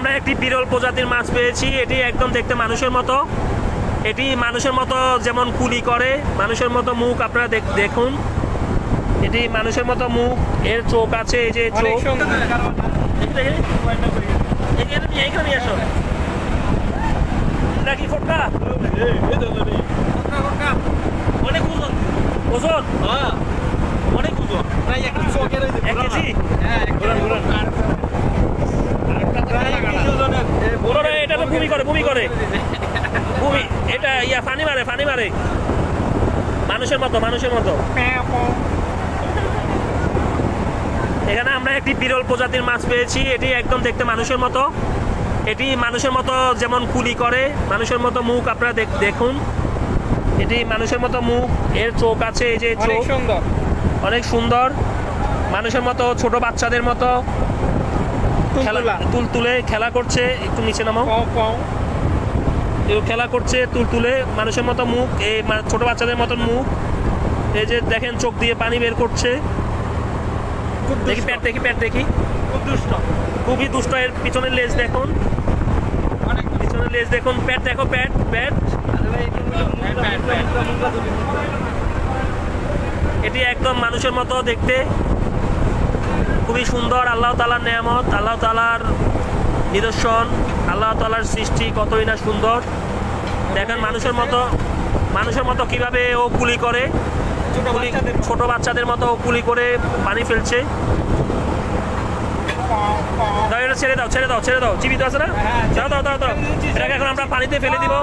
আমরা একটি বিরল প্রজাতির মাছ পেয়েছি। এটি একদম দেখতে মানুষের মতো, এটি মানুষের মতো যেমন কুলি করে, মানুষের মতো মুখ। আপনারা দেখুন, এটি মানুষের মতো মুখ, এর চোখ আছে, এই যে চোখ। এইখানে নিয়ে আসো নাকি ফোটকা অনেক ওজন, ওজন অনেক ওজন, এক কেজি। এটা তো ভূমি করে, ভূমি করে, ভূমি। এটা ফানি মারে, ফানি মারে মানুষের মতো, মানুষের মতো। এখানে আমরা একটি বিরল প্রজাতির মাছ পেয়েছি। এটি একদম দেখতে মানুষের মতো, এটি মানুষের মতো যেমন কুলি করে, মানুষের মতো মুখ। আপনারা দেখুন, এটি মানুষের মতো মুখ, এর চোখ আছে, এই যে চোখ। অনেক সুন্দর, মানুষের মতো, ছোট বাচ্চাদের মতো তুলে খেলা করছে। একটু নিচে নামো, খেলা করছে তুলে, মানুষের মতো মুখ, এই ছোট বাচ্চাদের মতন মুখ। এই যে দেখেন, চোখ দিয়ে পানি বের করছে। দেখি প্যাট, দেখি প্যাট, দেখি। খুব দুষ্ট, খুবই দুষ্ট। এর পিছনের লেজ দেখুন, পিছনের লেজ দেখুন, প্যাট দেখো, প্যাট প্যাট। এটি একদম মানুষের মতো দেখতে, খুবই সুন্দর। আল্লাহ তাআলার নেয়ামত, আল্লাহ তাআলার নিদর্শন, আল্লাহ তাআলার সৃষ্টি কতই না সুন্দর। দেখেন মানুষের মতো, মানুষের মতো কিভাবে ও কুলি করে, ছোট বাচ্চাদের মতো কুলি করে পানি ফেলছে। ছেড়ে দাও, ছেড়ে দাও, ছেড়ে দাও, জীবিত আছে না? দাও দাও দাও দাও, এটাকে এখন আমরা পানিতে ফেলে দিব।